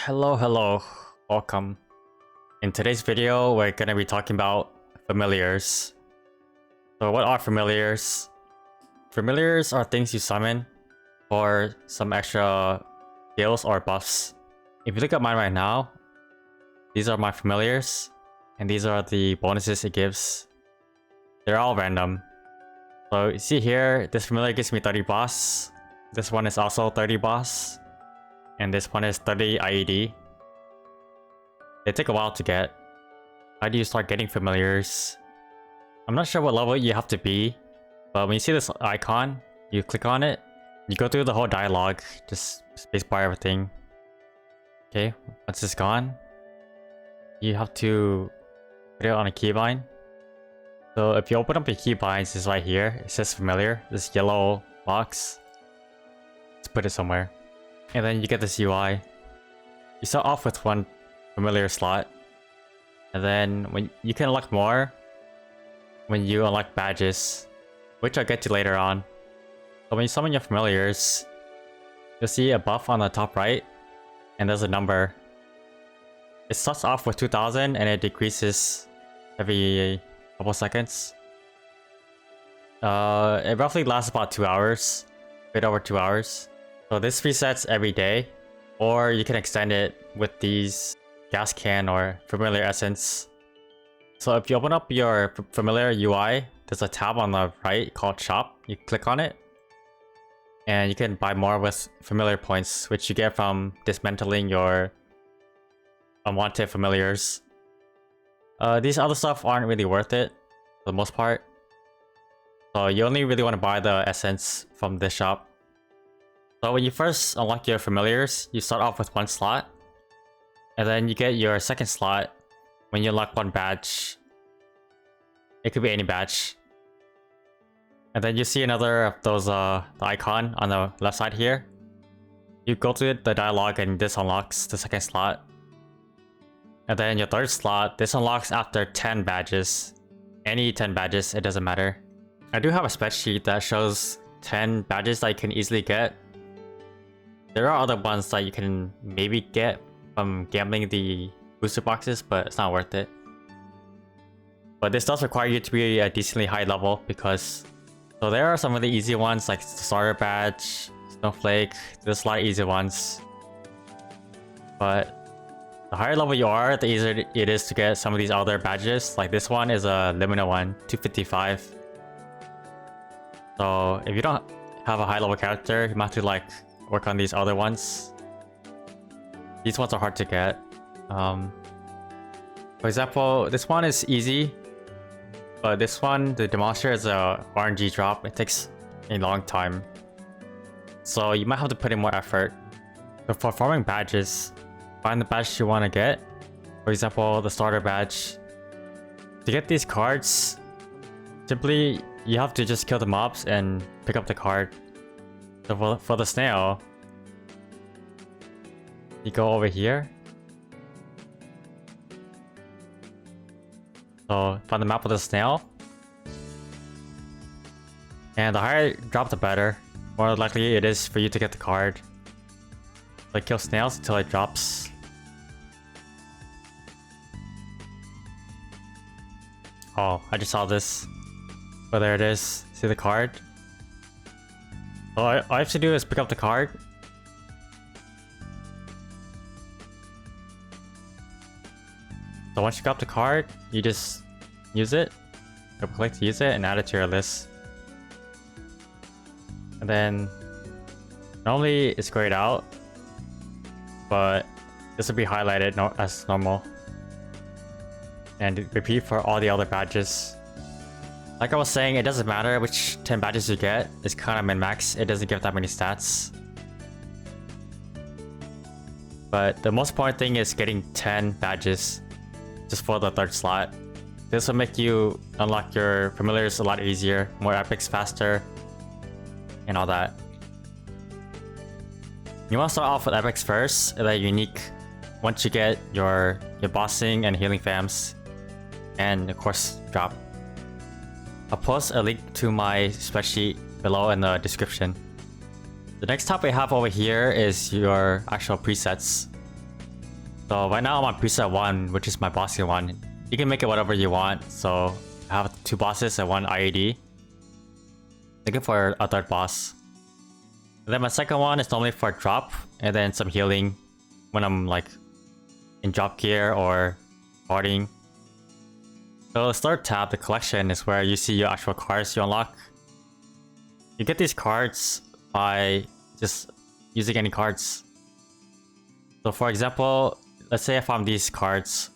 Hello, welcome. In today's video, we're gonna be talking about familiars. So what are familiars? Familiars are things you summon for some extra skills or buffs. If you look at mine right now, these are my familiars, and these are the bonuses it gives. They're all random. So you see here, this familiar gives me 30 boss. This one is also 30 boss. And this one is 30 IED. They take a while to get. How do you start getting familiars? I'm not sure what level you have to be, but when you see this icon, you click on it, you go through the whole dialogue, just spacebar everything. Okay, once it's gone, you have to put it on a keybind. So if you open up your keybinds, it's right here. It says familiar, this yellow box. Let's put it somewhere. And then you get this UI. You start off with one familiar slot, and then when you can unlock more when you unlock badges, which I'll get to later on. So when you summon your familiars, you'll see a buff on the top right, and there's a number. It starts off with 2000 and it decreases every couple seconds. It roughly lasts about 2 hours, a bit over 2 hours. So this resets every day, or you can extend it with these gas can or familiar essence. So if you open up your familiar UI, there's a tab on the right called shop. You click on it, and you can buy more with familiar points, which you get from dismantling your unwanted familiars. These other stuff aren't really worth it for the most part. So you only really want to buy the essence from this shop. So when you first unlock your familiars, you start off with one slot, and then you get your second slot when you unlock one badge. It could be any badge. And then you see another of those, the icon on the left side here. You go through the dialogue and this unlocks the second slot. And then your third slot, this unlocks after 10 badges. Any 10 badges, it doesn't matter. I do have a spreadsheet that shows 10 badges that you can easily get. There are other ones that you can maybe get from gambling the booster boxes, but it's not worth it. But this does require you to be a decently high level because... So there are some of the easy ones like the starter badge, snowflake, there's a lot of easy ones. But the higher level you are, the easier it is to get some of these other badges. Like this one is a limited one, 255. So if you don't have a high level character, you might have to like work on these other ones. These ones are hard to get. For example, this one is easy, but this one, the Demonster, is a RNG drop. It takes a long time, so you might have to put in more effort. So for farming badges, find the badge you want to get. For example, the starter badge. To get these cards, simply you have to just kill the mobs and pick up the card. So for the snail, you go over here. So find the map with the snail. And the higher you drop, the better. More likely it is for you to get the card. So kill snails until it drops. Oh, I just saw this. Oh, there it is. See the card? All I have to do is pick up the card. So once you got the card, you just use it. Double click to use it and add it to your list. And then normally it's grayed out, but this will be highlighted as normal. And repeat for all the other badges. Like I was saying, it doesn't matter which 10 badges you get. It's kind of min-max. It doesn't give that many stats. But the most important thing is getting 10 badges just for the third slot. This will make you unlock your familiars a lot easier, more epics faster, and all that. You want to start off with epics first, and then unique once you get your bossing and healing fams, and of course drop. I'll post a link to my spreadsheet below in the description. The next tab we have over here is your actual presets. So right now I'm on preset 1, which is my bossy one. You can make it whatever you want. So I have 2 bosses and 1 IED. Looking for a 3rd boss. And then my second one is normally for drop and then some healing when I'm like in drop gear or partying. So the third tab, the collection, is where you see your actual cards you unlock. You get these cards by just using any cards. So for example, let's say I found these cards.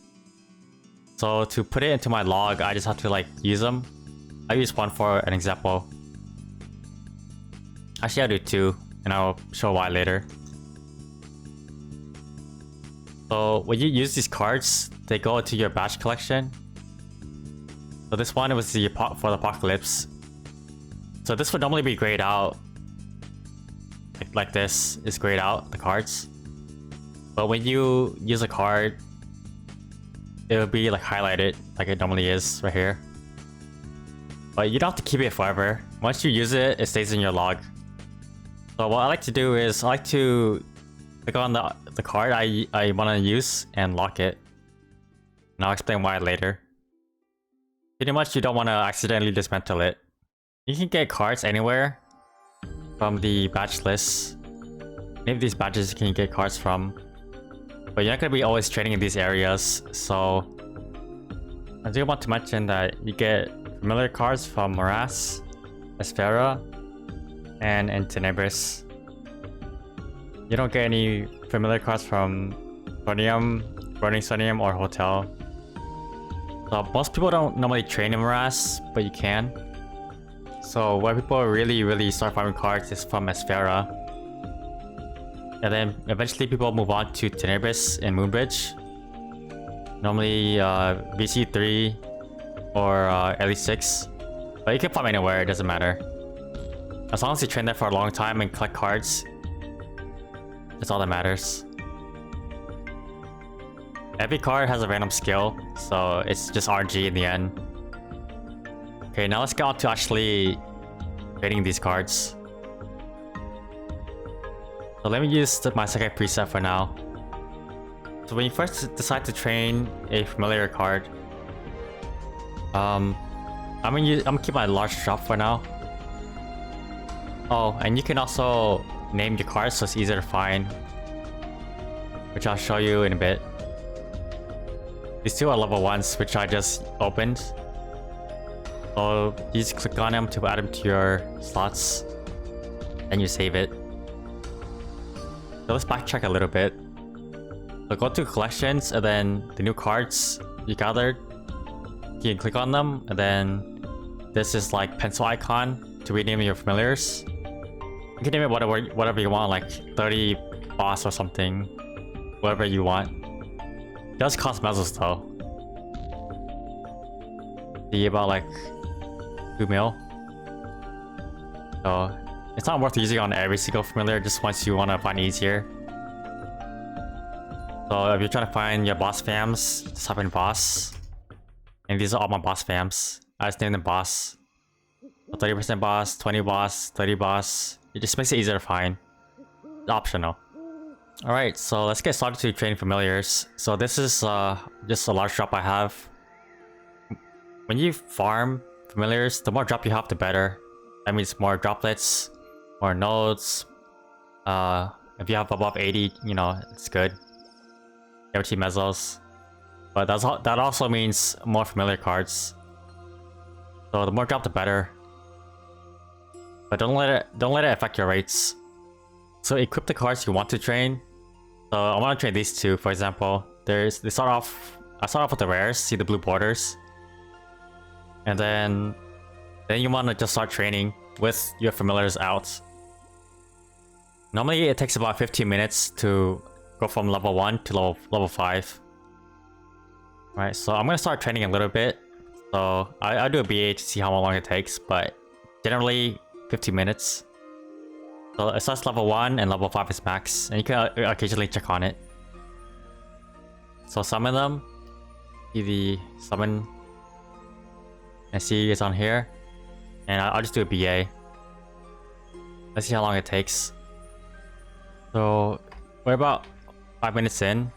So to put it into my log, I just have to like use them. I use one for an example. Actually, I'll do 2, and I'll show why later. So when you use these cards, they go into your batch collection. So this one was the for the Apocalypse. So this would normally be grayed out. Like this is grayed out, the cards. But when you use a card, it will be like highlighted like it normally is right here. But you don't have to keep it forever. Once you use it, it stays in your log. So what I like to do is I like to click on the card I want to use and lock it. And I'll explain why later. Pretty much you don't want to accidentally dismantle it. You can get cards anywhere from the badge list. Any of these badges you can get cards from. But you're not going to be always trading in these areas. So I do want to mention that you get familiar cards from Morass, Esfera, and Tenebris. You don't get any familiar cards from Sonium, Burning Sonium, or Hotel. So most people don't normally train in Morass, but you can. So where people really start farming cards is from Esfera. And then eventually people move on to Tenebris and Moonbridge. Normally VC3 or LE6. But you can farm anywhere, it doesn't matter. As long as you train there for a long time and collect cards, that's all that matters. Every card has a random skill, so it's just RG in the end. Okay, now let's get on to actually trading these cards. So let me use my second preset for now. So when you first decide to train a familiar card, I'm gonna keep my large drop for now. Oh, and you can also name your cards so it's easier to find, which I'll show you in a bit. These 2 are level 1s, which I just opened. So you just click on them to add them to your slots, and you save it. So let's backtrack a little bit. So go to collections, and then the new cards you gathered, you can click on them, and then this is like pencil icon to rename your familiars. You can name it whatever you want, like 30 boss or something, whatever you want. It does cost mezzos though. Be about like 2 mil. So it's not worth using on every single familiar, just once you want to find easier. So if you're trying to find your boss fams, just type in boss. And these are all my boss fams. I just named them boss. So 30% boss, 20 boss, 30 boss. It just makes it easier to find. It's optional. Alright, so let's get started to training familiars. So this is just a large drop I have. When you farm familiars, the more drop you have, the better. That means more droplets, more nodes. If you have above 80, you know, it's good. Guarantee mezzos. But that also means more familiar cards. So the more drop, the better. But don't let it affect your rates. So equip the cards you want to train. So I want to train these 2, for example. I start off with the rares, see the blue borders. And then you want to just start training with your familiars out. Normally it takes about 15 minutes to go from level 1 to level 5. Right, so I'm gonna start training a little bit. So I'll do a BA to see how long it takes, but generally 15 minutes. So it starts level 1 and level 5 is max, and you can occasionally check on it. So summon them. See the summon. And see it's on here. And I'll just do a BA. Let's see how long it takes. So we're about 5 minutes in.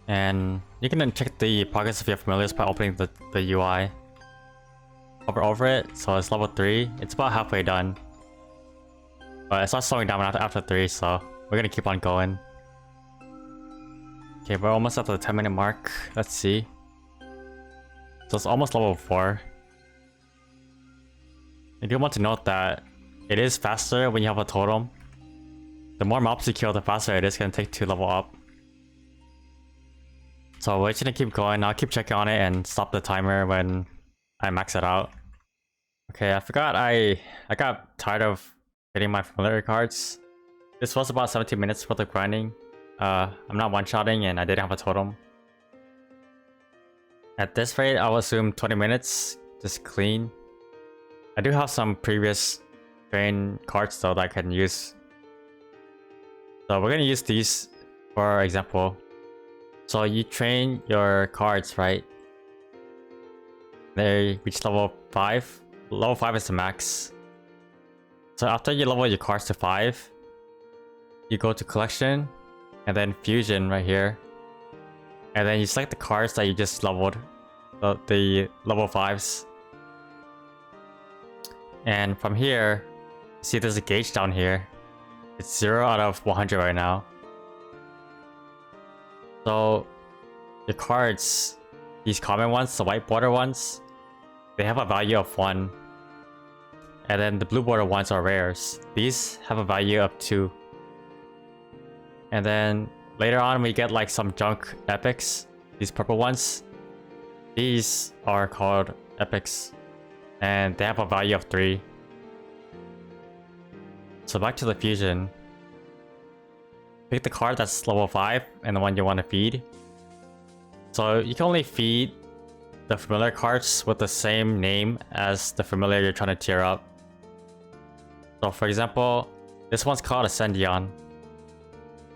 And you can then check the progress of your familiars by opening the UI. Hover over it, so it's level 3. It's about halfway done. But it's not slowing down after 3, so we're gonna keep on going. Okay, we're almost at the 10-minute mark. Let's see. So it's almost level 4. I do want to note that it is faster when you have a totem. The more mobs you kill, the faster it is gonna take to level up. So we're just gonna keep going. I'll keep checking on it and stop the timer when I max it out. Okay, I forgot I got tired of getting my familiar cards. This was about 17 minutes worth of grinding. I'm not one-shotting and I didn't have a totem. At this rate, I'll assume 20 minutes, just clean. I do have some previous train cards though that I can use. So we're gonna use these for example. So you train your cards, right? They reach level 5. Level 5 is the max. So after you level your cards to 5, you go to collection and then fusion right here. And then you select the cards that you just leveled, the level 5s. And from here, see there's a gauge down here. It's 0 out of 100 right now. So your cards, these common ones, the white border ones, they have a value of 1. And then the blue border ones are rares. These have a value of 2. And then later on we get like some junk epics. These purple ones. These are called epics. And they have a value of 3. So back to the fusion. Pick the card that's level 5 and the one you want to feed. So you can only feed the familiar cards with the same name as the familiar you're trying to tier up. So for example, this one's called Ascendion.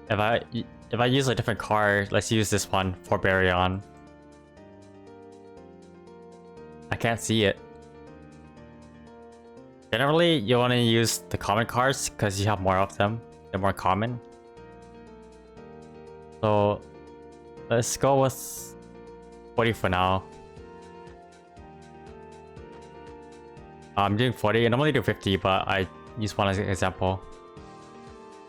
If I use a different card, let's use this one for Baryon. I can't see it. Generally, you want to use the common cards because you have more of them. They're more common. So let's go with 40 for now. I'm doing 40. I normally do 50, but I use one as an example.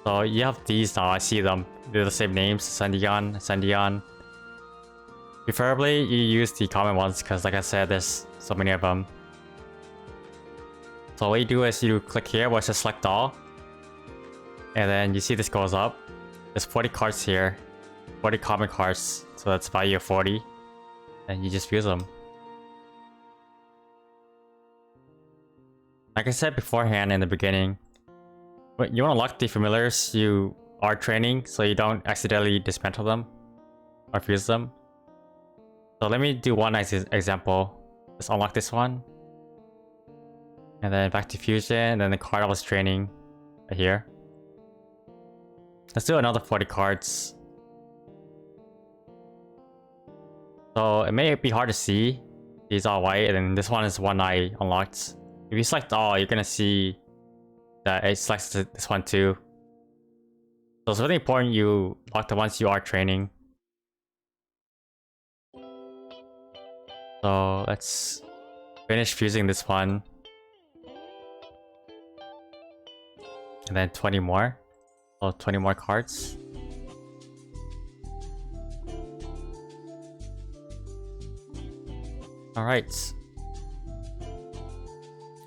So you have these now. I see them. They're the same names. Ascendion. Preferably, you use the common ones because, like I said, there's so many of them. So what you do is you click here where it says select all. And then you see this goes up. There's 40 cards here. 40 common cards. So that's value of 40. And you just use them. Like I said beforehand in the beginning, you want to lock the familiars you are training so you don't accidentally dismantle them or fuse them. So let me do one example. Let's unlock this one. And then back to fusion, and then the card I was training right here. Let's do another 40 cards. So it may be hard to see. These are white, and then this one is one I unlocked. If you select all, you're gonna see that it selects this one too. So it's really important you lock the ones you are training. So let's finish fusing this one. And then 20 more. So 20 more cards. Alright.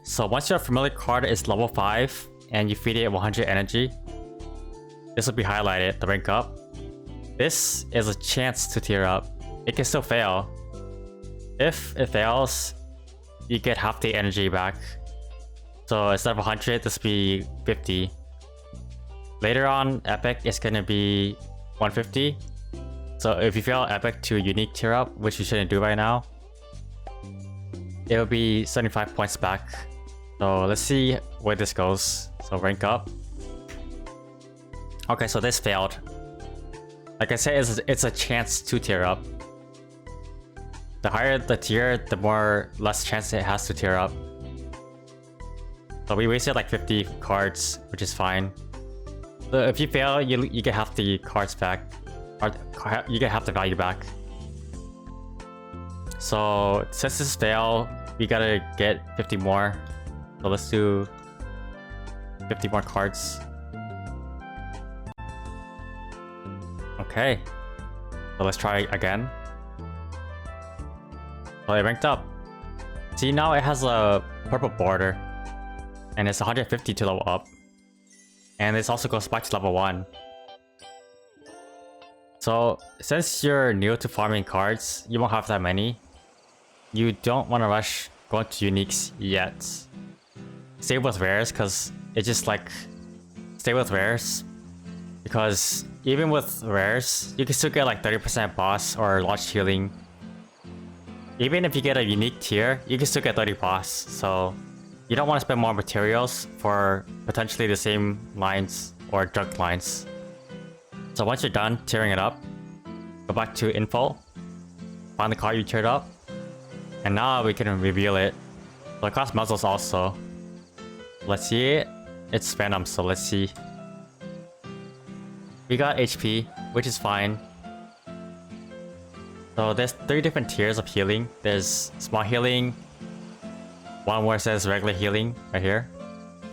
So once your familiar card is level 5 and you feed it 100 energy, this will be highlighted, the rank up. This is a chance to tier up. It can still fail. If it fails, you get half the energy back. So instead of 100, this will be 50. Later on, epic is going to be 150. So if you fail epic to unique tier up, which you shouldn't do right now, it will be 75 points back. So let's see where this goes. So rank up. Okay, so this failed. Like I said, it's a chance to tier up. The higher the tier, the less chance it has to tier up. So we wasted like 50 cards, which is fine. So if you fail, you get half the cards back. you get half the value back. So since this fail, we gotta get 50 more. So let's do 50 more cards. Okay. So let's try again. So it ranked up. See, now it has a purple border. And it's 150 to level up. And this also goes back to level 1. So since you're new to farming cards, you won't have that many. You don't want to rush going to uniques yet. Stay with rares, because it's just like... Stay with rares. Because even with rares, you can still get like 30% boss or large healing. Even if you get a unique tier, you can still get 30 boss. So you don't want to spend more materials for potentially the same lines or junk lines. So once you're done tearing it up, go back to info, find the card you teared up, and now we can reveal it. So it costs muzzles also. Let's see it. It's Venom, so let's see. We got HP, which is fine. So there's 3 different tiers of healing. There's small healing, one where it says regular healing right here,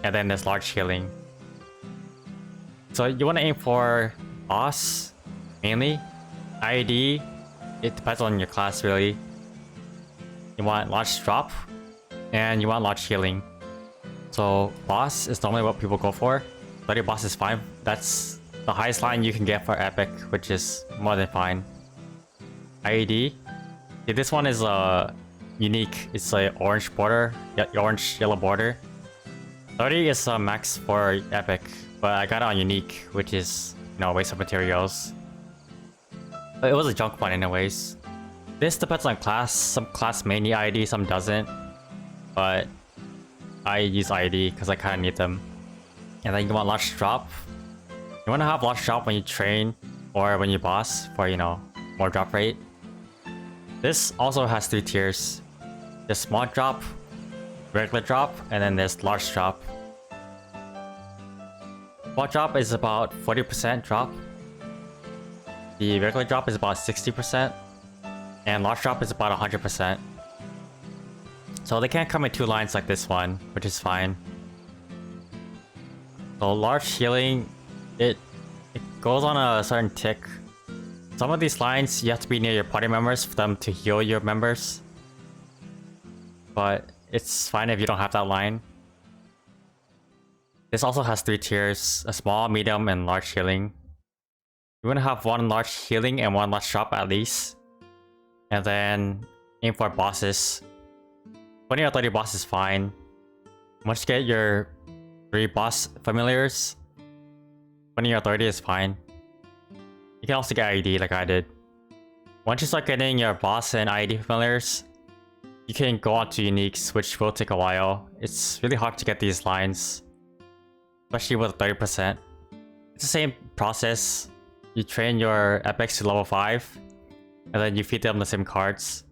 and then there's large healing. So you want to aim for boss mainly. IED, it depends on your class really. You want large drop, and you want large healing. So boss is normally what people go for. 30 boss is fine. That's the highest line you can get for epic, which is more than fine. IED. See, this one is unique. It's a orange border, orange yellow border. 30 is max for epic, but I got it on unique, which is, you know, waste of materials. But it was a junk one anyways. This depends on class. Some class may need IED, some doesn't. But I use IED because I kind of need them. And then you want large drop. You want to have large drop when you train or when you boss for, you know, more drop rate. This also has 3 tiers. There's small drop, regular drop, and then there's large drop. Small drop is about 40% drop. The regular drop is about 60%. And large drop is about 100%. So they can't come in 2 lines like this one, which is fine. So large healing, it goes on a certain tick. Some of these lines, you have to be near your party members for them to heal your members. But it's fine if you don't have that line. This also has 3 tiers, a small, medium, and large healing. You want to have 1 large healing and 1 large drop at least. And then aim for bosses. 20 or 30 boss is fine. Once you get your 3 boss familiars, 20 or 30 is fine. You can also get IED like I did. Once you start getting your boss and IED familiars, you can go on to uniques, which will take a while. It's really hard to get these lines, especially with 30%. It's the same process. You train your epics to level 5, and then you feed them the same cards.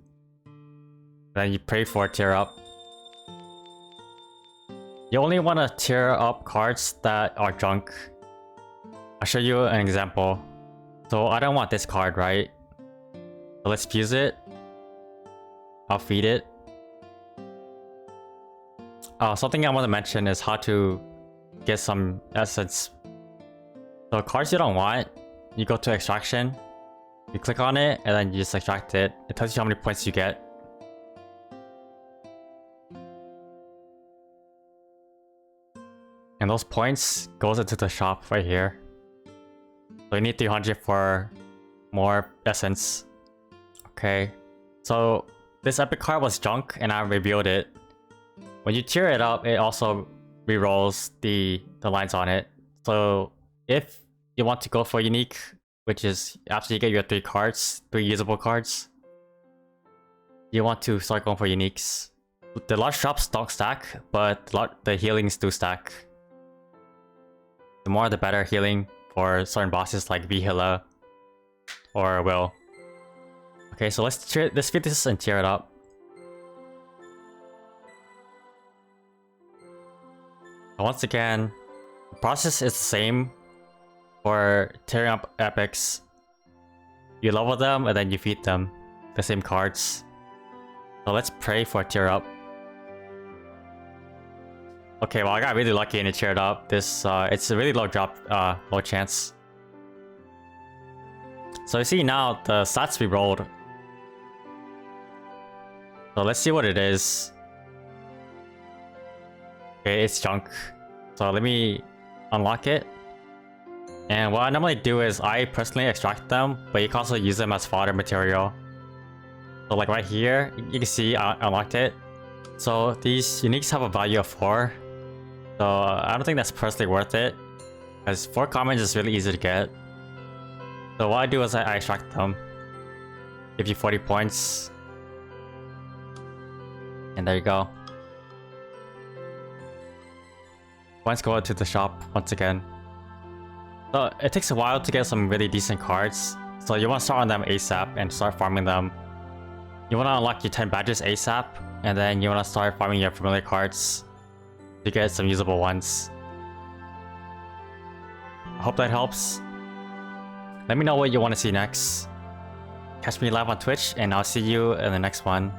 Then you pray for a tier up. You only want to tier up cards that are junk. I'll show you an example. So I don't want this card, right? So let's fuse it. I'll feed it. Something I want to mention is how to get some essence. So cards you don't want, you go to extraction. You click on it and then you just extract it. It tells you how many points you get. And those points goes into the shop right here. So you need 300 for more essence. Okay. So this epic card was junk and I revealed it. When you tier it up, it also rerolls the lines on it. So if you want to go for unique, which is after you get your 3 cards, 3 usable cards, you want to start going for uniques. The large drops don't stack, but the healings do stack. The more the better healing for certain bosses like Vihila or Will. Okay, so let's feed this and tear it up. Once again, the process is the same for tearing up epics. you level them and then you feed them the same cards. So let's pray for a tier up. Okay, well I got really lucky and it cheered up. This it's a really low drop, low chance. So you see now the stats we rolled. So let's see what it is. Okay, it's junk. So let me unlock it. And what I normally do is I personally extract them, but you can also use them as fodder material. So like right here, you can see I unlocked it. So these uniques have a value of 4. So I don't think that's personally worth it, because 4 commons is really easy to get. So what I do is I extract them. Give you 40 points. And there you go. Points go to the shop once again. So it takes a while to get some really decent cards. So you want to start on them ASAP and start farming them. You want to unlock your 10 badges ASAP, and then you want to start farming your familiar cards to get some usable ones. I hope that helps. Let me know what you want to see next. Catch me live on Twitch, and I'll see you in the next one.